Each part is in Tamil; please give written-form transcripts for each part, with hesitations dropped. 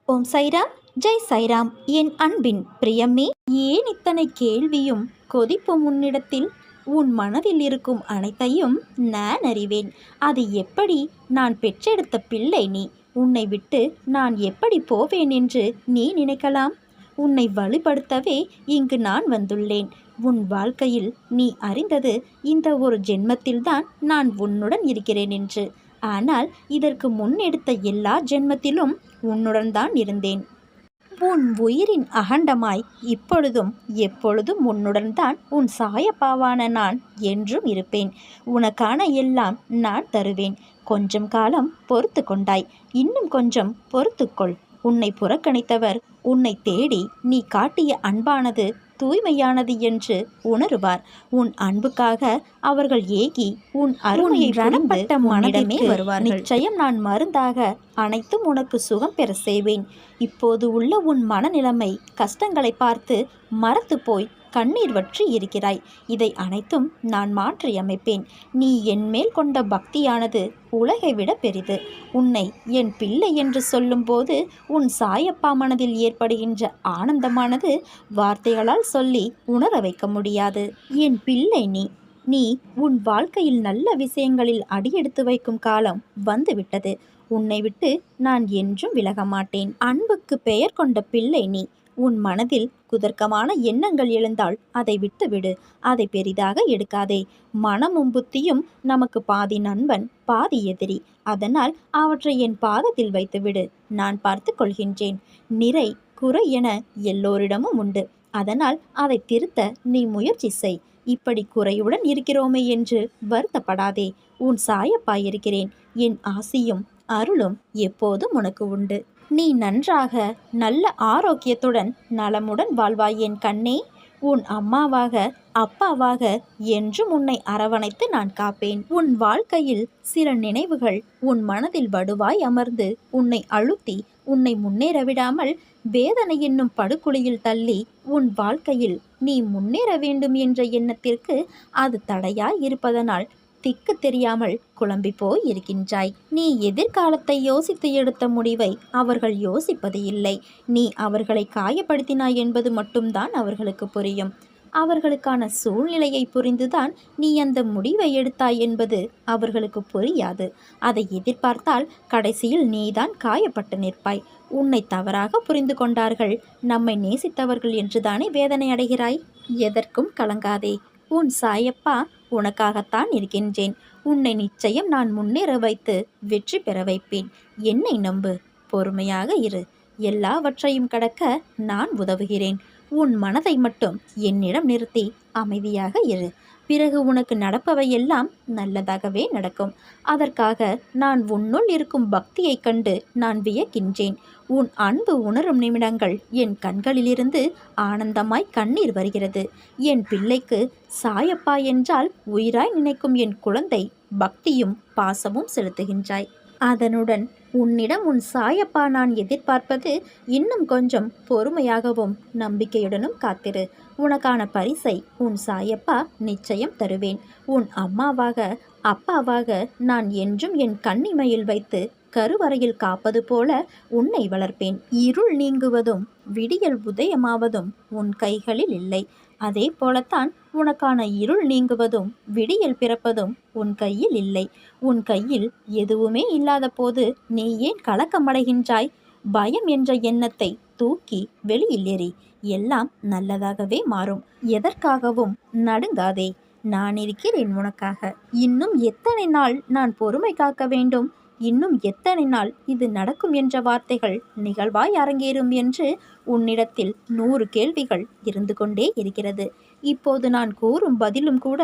ஓம் சைராம், ஜெய் சைராம். என் அன்பின் பிரியமே, ஏன் இத்தனை கேள்வியும் கொதிப்பும் உன்னிடத்தில்? உன் மனதில் இருக்கும் அனைத்தையும் நான் அறிவேன். அது எப்படி? நான் பெற்றெடுத்த பிள்ளை நீ. உன்னை விட்டு நான் எப்படி போவேன் என்று நீ நினைக்கலாம். உன்னை வலுப்படுத்தவே இங்கு நான் வந்துள்ளேன். உன் வாழ்க்கையில் நீ அறிந்தது இந்த ஒரு ஜென்மத்தில்தான் நான் உன்னுடன் இருக்கிறேன் என்று. ஆனால் இதற்கு முன் எடுத்த எல்லா ஜென்மத்திலும் உன்னுடன் தான் இருந்தேன். உன் உயிரின் அகண்டமாய் இப்பொழுதும் எப்பொழுதும் உன்னுடன் தான் உன் சாயப்பாவான நான் என்றும் இருப்பேன். உனக்கான எல்லாம் நான் தருவேன். கொஞ்சம் காலம் பொறுத்து கொண்டாய், இன்னும் கொஞ்சம் பொறுத்துக்கொள். உன்னை புறக்கணித்தவர் உன்னை தேடி நீ காட்டிய அன்பானது தூய்மையானது என்று உணருவார். உன் அன்புக்காக அவர்கள் ஏகி உன் அருமையை ரணப்பட்ட மனதிடமே வருவார். நிச்சயம் நான் மருந்தாக அனைத்தும் உனக்கு சுகம் பெற செய்வேன். இப்போது உள்ள உன் மனநிலைமை கஷ்டங்களை பார்த்து மறத்து போய் கண்ணீர் வற்றி இருக்கிறாய். இதை அனைத்தும் நான் மாற்றி அமைப்பேன். நீ என்மேல் கொண்ட பக்தியானது உலகை விட பெரிது. உன்னை என் பிள்ளை என்று சொல்லும்போது உன் சாயப்பா மனதில் ஏற்படுகின்ற ஆனந்தமானது வார்த்தைகளால் சொல்லி உணர வைக்க முடியாது. என் பிள்ளை நீ உன் வாழ்க்கையில் நல்ல விஷயங்களில் அடியெடுத்து வைக்கும் காலம் வந்துவிட்டது. உன்னை விட்டு நான் என்றும் விலக மாட்டேன். அன்புக்கு பெயர் கொண்ட பிள்ளை நீ. உன் மனதில் குதர்க்கமான எண்ணங்கள் எழுந்தால் அதை விட்டுவிடு. அதை பெரிதாக எடுக்காதே. மனமும் புத்தியும் நமக்கு பாதி நண்பன் பாதி எதிரி. அதனால் அவற்றை என் பாதத்தில் வைத்துவிடு. நான் பார்த்து கொள்கின்றேன். நிறை குறை என எல்லோரிடமும் உண்டு. அதனால் அதை திருத்த நீ முயற்சி செய். இப்படி குறையுடன் இருக்கிறோமே என்று வருத்தப்படாதே. உன் சாயப்பா இருக்கிறேன். என் ஆசியும் அருளும் எப்போதும் உனக்கு உண்டு. நீ நன்றாக நல்ல ஆரோக்கியத்துடன் நலமுடன் வாழ்வாய் என் கண்ணே. உன் அம்மாவாக அப்பாவாக என்றும் உன்னை அரவணைத்து நான் காப்பேன். உன் வாழ்க்கையில் சில நினைவுகள் உன் மனதில் வடுவாய் அமர்ந்து உன்னை அழுத்தி உன்னை முன்னேற விடாமல் வேதனை என்னும் படுகுழியில் தள்ளி உன் வாழ்க்கையில் நீ முன்னேற வேண்டும் என்ற எண்ணத்திற்கு அது தடையாய் இருப்பதனால் திக்கு தெரியாமல் குழம்பி போய் இருக்கின்றாய். நீ எதிர்காலத்தை யோசித்து எடுத்த முடிவை அவர்கள் யோசிப்பது இல்லை. நீ அவர்களை காயப்படுத்தினாய் என்பது மட்டும்தான் அவர்களுக்கு புரியும். அவர்களுக்கான சூழ்நிலையை புரிந்துதான் நீ அந்த முடிவை எடுத்தாய் என்பது அவர்களுக்கு புரியாது. அதை எதிர்பார்த்தால் கடைசியில் நீதான் காயப்பட்டு நிற்பாய். உன்னை தவறாக புரிந்து கொண்டார்கள், நம்மை நேசித்தவர்கள் என்றுதானே வேதனை அடைகிறாய். எதற்கும் கலங்காதே. உன் சாயப்பா உனக்காகத்தான் இருக்கின்றேன். உன்னை நிச்சயம் நான் முன்னேற வைத்து வெற்றி பெற வைப்பேன். என்னை நம்பு, பொறுமையாக இரு. எல்லாவற்றையும் கடக்க நான் உதவுகிறேன். உன் மனதை மட்டும் என்னிடம் நிறுத்தி அமைதியாக இரு. பிறகு உனக்கு நடப்பவையெல்லாம் நல்லதாகவே நடக்கும். அதற்காக நான் உன்னுள் இருக்கும் பக்தியை கண்டு நான் வியக்கின்றேன். உன் அன்பு உணரும் நிமிடங்கள் என் கண்களிலிருந்து ஆனந்தமாய் கண்ணீர் வருகிறது. என் பிள்ளைக்கு சாயப்பா என்றால் உயிராய் நினைக்கும் என் குழந்தை பக்தியும் பாசமும் செலுத்துகின்றாய். அதனுடன் உன்னிடம் உன் சாயப்பா நான் எதிர்பார்ப்பது இன்னும் கொஞ்சம் பொறுமையாகவும் நம்பிக்கையுடனும் காத்திரு. உனக்கான பரிசை உன் சாயப்பா நிச்சயம் தருவேன். உன் அம்மாவாக அப்பாவாக நான் என்றும் என் கண்ணிமையில் வைத்து கருவறையில் காப்பது போல உன்னை வளர்ப்பேன். இருள் நீங்குவதும் விடியல் உதயமாவதும் உன் கைகளில் இல்லை. அதே போலத்தான் உனக்கான இருள் நீங்குவதும் விடியல் பிறப்பதும் உன் கையில் இல்லை. உன் கையில் எதுவுமே இல்லாத போது நீ ஏன் கலக்கமடைகின்றாய்? பயம் என்ற எண்ணத்தை தூக்கி வெளியில் எறி. எல்லாம் நல்லதாகவே மாறும். எதற்காகவும் நடுங்காதே. நான் இருக்கிறேன் உனக்காக. இன்னும் எத்தனை நாள் நான் பொறுமை காக்க வேண்டும்? இன்னும் எத்தனை நாள் இது நடக்கும் என்ற வார்த்தைகள் நிகழ்வாய் அரங்கேறும் என்று உன்னிடத்தில் 100 கேள்விகள் இருந்து கொண்டே இருக்கிறது. இப்போது நான் கூறும் பதிலும் கூட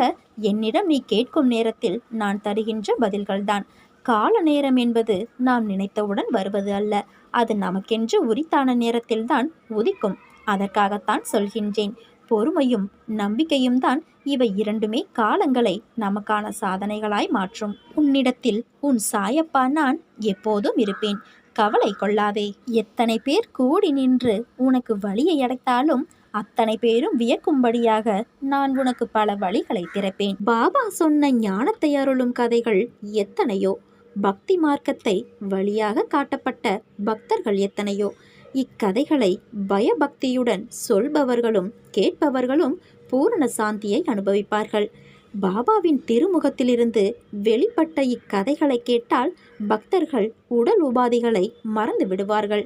என்னிடம் நீ கேட்கும் நேரத்தில் நான் தருகின்ற பதில்கள்தான். கால நேரம் என்பது நாம் நினைத்தவுடன் வருவது அல்ல. அது நமக்கென்று உரித்தான நேரத்தில்தான் உதிக்கும். அதற்காகத்தான் சொல்கின்றேன். பொறுமையும் நம்பிக்கையும் தான் இவை இரண்டுமே காலங்களை நமக்கான சாதனைகளாய் மாற்றும். உன்னிடத்தில் உன் சாயப்பா நான் எப்போதும் இருப்பேன். கவலை கொள்ளாதே. எத்தனை பேர் கூடி நின்று உனக்கு வழியை அடைத்தாலும் அத்தனை பேரும் வியக்கும்படியாக நான் உனக்கு பல வழிகளை திறப்பேன். பாபா சொன்ன ஞானத்தை அருளும் கதைகள் எத்தனையோ. பக்தி மார்க்கத்தை வழியாக காட்டப்பட்ட பக்தர்கள் எத்தனையோ. இக்கதைகளை பயபக்தியுடன் சொல்பவர்களும் கேட்பவர்களும் பூரண சாந்தியை அனுபவிப்பார்கள். பாபாவின் திருமுகத்திலிருந்து வெளிப்பட்ட இக்கதைகளை கேட்டால் பக்தர்கள் உடல் உபாதைகளை மறந்து விடுவார்கள்.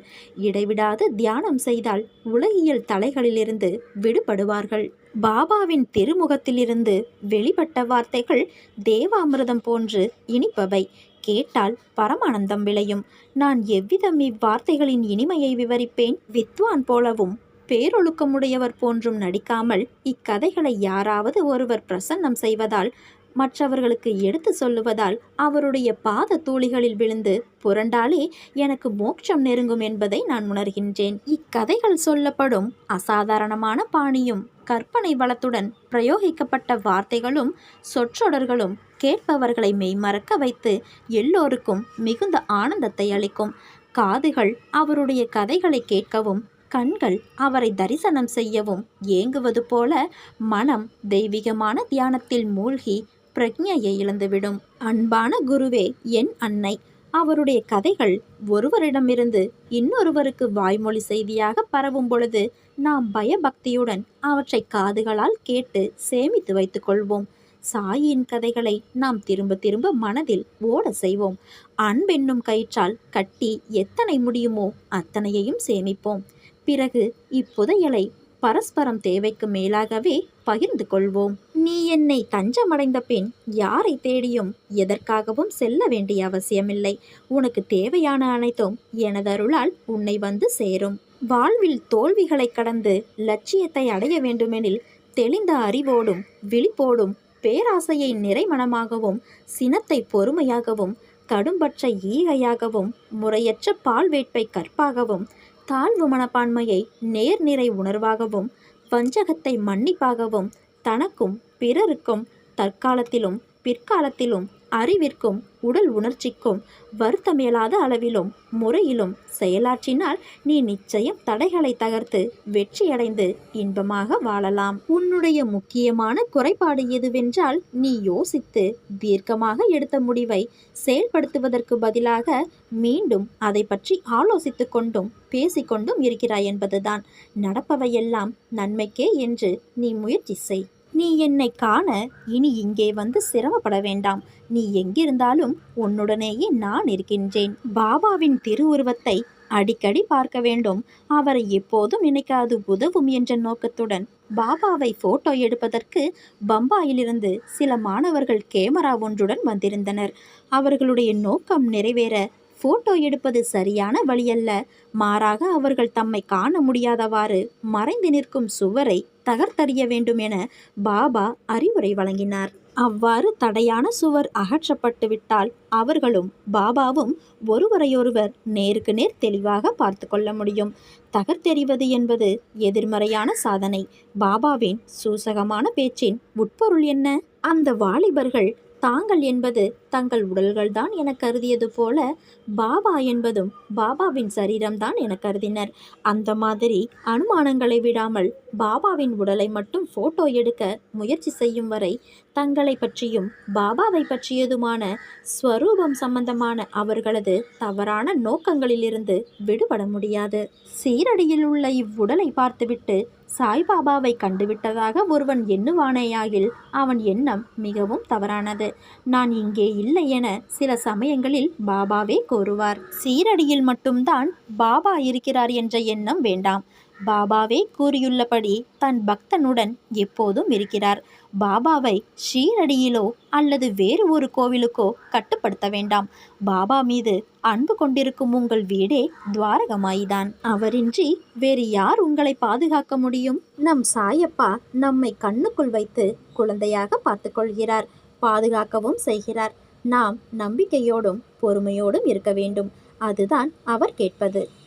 இடைவிடாது தியானம் செய்தால் உலகியல் தலைகளிலிருந்து விடுபடுவார்கள். பாபாவின் திருமுகத்திலிருந்து வெளிப்பட்ட வார்த்தைகள் தேவாமிர்தம் போன்று இனிப்பவை. கேட்டால் பரமானந்தம் விளையும். நான் எவ்விதம் இவ்வார்த்தைகளின் இனிமையை விவரிப்பேன்? வித்வான் போலவும் பேரொழுக்கமுடையவர் போன்றும் நடிக்காமல் இக்கதைகளை யாராவது ஒருவர் பிரசன்னம் செய்வதால், மற்றவர்களுக்கு எடுத்து சொல்லுவதால், அவருடைய பாத தூளிகளில் விழுந்து புரண்டாலே எனக்கு மோட்சம் நெருங்கும் என்பதை நான் உணர்கின்றேன். இக்கதைகள் சொல்லப்படும் அசாதாரணமான பாணியும் கற்பனை வளத்துடன் பிரயோகிக்கப்பட்ட வார்த்தைகளும் சொற்றொடர்களும் கேட்பவர்களை மெய்மறக்க வைத்து எல்லோருக்கும் மிகுந்த ஆனந்தத்தை அளிக்கும். காதுகள் அவருடைய கதைகளை கேட்கவும், கண்கள் அவரை தரிசனம் செய்யவும் ஏங்குவது போல மனம் தெய்வீகமான தியானத்தில் மூழ்கி பிரக்ஞையை இழந்துவிடும். அன்பான குருவே என் அன்னை, அவருடைய கதைகள் ஒருவரிடமிருந்து இன்னொருவருக்கு வாய்மொழி செய்தியாக பரவும் பொழுது நாம் பயபக்தியுடன் அவற்றை காதுகளால் கேட்டு சேமித்து வைத்துக் கொள்வோம். சாயின் கதைகளை நாம் திரும்ப திரும்ப மனதில் ஓட செய்வோம். அன்பென்னும் கயிற்றால் கட்டி எத்தனை முடியுமோ அத்தனையையும் சேமிப்போம். பிறகு இப்புதையலை பரஸ்பரம் தேவைக்கு மேலாகவே பகிர்ந்து கொள்வோம். நீ என்னை தஞ்சமடைந்த பின் யாரை தேடியும் எதற்காகவும் செல்ல வேண்டிய அவசியமில்லை. உனக்கு தேவையான அனைத்தும் எனது அருளால் உன்னை வந்து சேரும். வாழ்வில் தோல்விகளை கடந்து லட்சியத்தை அடைய வேண்டுமெனில் தெளிந்த அறிவோடும் விழிப்போடும் பேராசையை நிறைமனமாகவும் சினத்தை பொறுமையாகவும் கடும்பற்ற ஈகையாகவும் முறையற்ற பால்வேட்பை கற்பாகவும் தாழ்வு மனப்பான்மையை நேர்நிறை உணர்வாகவும் வஞ்சகத்தை மன்னிப்பாகவும் தனக்கும் பிறருக்கும் தற்காலத்திலும் பிற்காலத்திலும் அறிவிற்கும் உடல் உணர்ச்சிக்கும் வருத்தமியலாத அளவிலும் முறையிலும் செயலாற்றினால் நீ நிச்சயம் தடைகளை தகர்த்து வெற்றியடைந்து இன்பமாக வாழலாம். உன்னுடைய முக்கியமான குறைபாடு எதுவென்றால், நீ யோசித்து தீர்க்கமாக எடுத்த முடிவை செயல்படுத்துவதற்கு பதிலாக மீண்டும் அதை பற்றி ஆலோசித்து கொண்டும் பேசிக்கொண்டும் இருக்கிறாய் என்பதுதான். நடப்பவையெல்லாம் நன்மைக்கே என்று நீ முயற்சி செய். நீ என்னை காண இனி இங்கே வந்து சிரமப்பட வேண்டாம். நீ எங்கிருந்தாலும் உன்னுடனேயே நான் இருக்கின்றேன். பாபாவின் திருவுருவத்தை அடிக்கடி பார்க்க வேண்டும், அவரை எப்போதும் நினைக்காது உதவும் என்ற நோக்கத்துடன் பாபாவை போட்டோ எடுப்பதற்கு பம்பாயிலிருந்து சில மாணவர்கள் கேமரா ஒன்றுடன் வந்திருந்தனர். அவர்களுடைய நோக்கம் நிறைவேற போட்டோ எடுப்பது சரியான வழியல்ல. மாறாக அவர்கள் தம்மை காண முடியாதவாறு மறைந்து நிற்கும் சுவரை தகர்த்தறிய வேண்டும் என பாபா அறிவுரை வழங்கினார். அவ்வாறு தடையான சுவர் அகற்றப்பட்டு விட்டால் அவர்களும் பாபாவும் ஒருவரையொருவர் நேருக்கு நேர் தெளிவாக பார்த்து கொள்ள முடியும். தகர்த்தெறிவது என்பது எதிர்மறையான சாதனை. பாபாவின் சூசகமான பேச்சின் உட்பொருள் என்ன? அந்த வாலிபர்கள் தாங்கள் என்பது தங்கள் உடல்கள்தான் என கருதியது போல பாபா என்பதும் பாபாவின் சரீரம்தான் என கருதினர். அந்த மாதிரி அனுமானங்களை விடாமல் பாபாவின் உடலை மட்டும் போட்டோ எடுக்க முயற்சி செய்யும் வரை தங்களை பற்றியும் பாபாவை பற்றியதுமான ஸ்வரூபம் சம்பந்தமான அவர்களது தவறான நோக்கங்களிலிருந்து விடுபட முடியாது. சீரடியில் உள்ள இவ்வுடலை பார்த்துவிட்டு சாய்பாபாவை கண்டுவிட்டதாக ஒருவன் எண்ணுவானேயாகில் அவன் எண்ணம் மிகவும் தவறானது. நான் இங்கே இல்லை என சில சமயங்களில் பாபாவே கூறுவார். சீரடியில் மட்டும்தான் பாபா இருக்கிறார் என்ற எண்ணம் வேண்டாம். பாபாவே கூறியுள்ளபடி தன் பக்தனுடன் எப்போதும் இருக்கிறார். பாபாவை ஷீரடியிலோ அல்லது வேறு ஒரு கோவிலுக்கோ கட்டுப்படுத்த வேண்டாம். பாபா மீது அன்பு கொண்டிருக்கும் உங்கள் வீடே துவாரகமாய்தான். அவரின்றி வேறு யார் உங்களை பாதுகாக்க முடியும்? நம் சாயப்பா நம்மை கண்ணுக்குள் வைத்து குழந்தையாக பார்த்து கொள்கிறார், பாதுகாக்கவும் செய்கிறார். நாம் நம்பிக்கையோடும் பொறுமையோடும் இருக்க வேண்டும். அதுதான் அவர் கேட்பது.